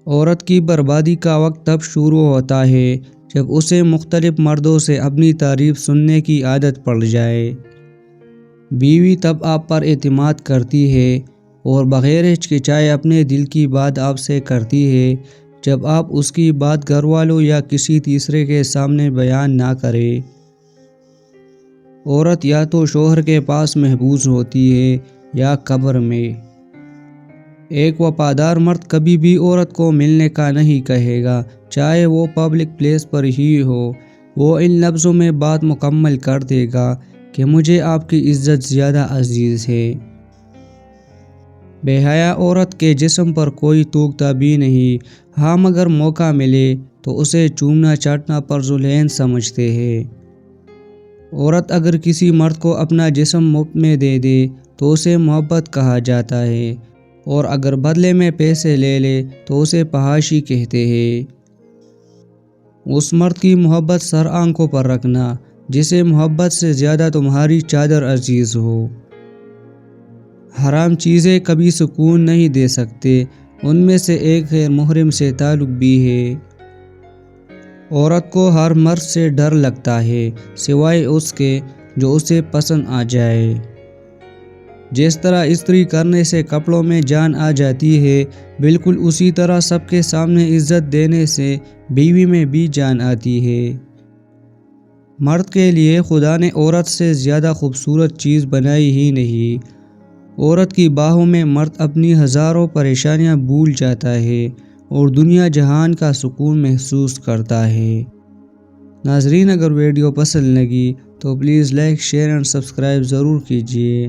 عورت کی بربادی کا وقت تب شروع ہوتا ہے جب اسے مختلف مردوں سے اپنی تعریف سننے کی عادت پڑ جائے۔ بیوی تب آپ پر اعتماد کرتی ہے اور بغیر ہچکچائے اپنے دل کی بات آپ سے کرتی ہے جب آپ اس کی بات گھر والوں یا کسی تیسرے کے سامنے بیان نہ کریں۔ عورت یا تو شوہر کے پاس محبوس ہوتی ہے یا قبر میں۔ ایک وفادار مرد کبھی بھی عورت کو ملنے کا نہیں کہے گا، چاہے وہ پبلک پلیس پر ہی ہو۔ وہ ان لفظوں میں بات مکمل کر دے گا کہ مجھے آپ کی عزت زیادہ عزیز ہے۔ بے حیا عورت کے جسم پر کوئی توقتا بھی نہیں، ہاں مگر موقع ملے تو اسے چومنا چاٹنا پر ذوالعین سمجھتے ہیں۔ عورت اگر کسی مرد کو اپنا جسم مفت میں دے دے تو اسے محبت کہا جاتا ہے، اور اگر بدلے میں پیسے لے لے تو اسے فحاشی کہتے ہیں۔ اس مرد کی محبت سر آنکھوں پر رکھنا جسے محبت سے زیادہ تمہاری چادر عزیز ہو۔ حرام چیزیں کبھی سکون نہیں دے سکتے، ان میں سے ایک غیر محرم سے تعلق بھی ہے۔ عورت کو ہر مرد سے ڈر لگتا ہے سوائے اس کے جو اسے پسند آ جائے۔ جس طرح استری کرنے سے کپڑوں میں جان آ جاتی ہے، بالکل اسی طرح سب کے سامنے عزت دینے سے بیوی میں بھی جان آتی ہے۔ مرد کے لیے خدا نے عورت سے زیادہ خوبصورت چیز بنائی ہی نہیں۔ عورت کی باہوں میں مرد اپنی ہزاروں پریشانیاں بھول جاتا ہے اور دنیا جہان کا سکون محسوس کرتا ہے۔ ناظرین، اگر ویڈیو پسند لگی تو please like, share and subscribe ضرور کیجیے۔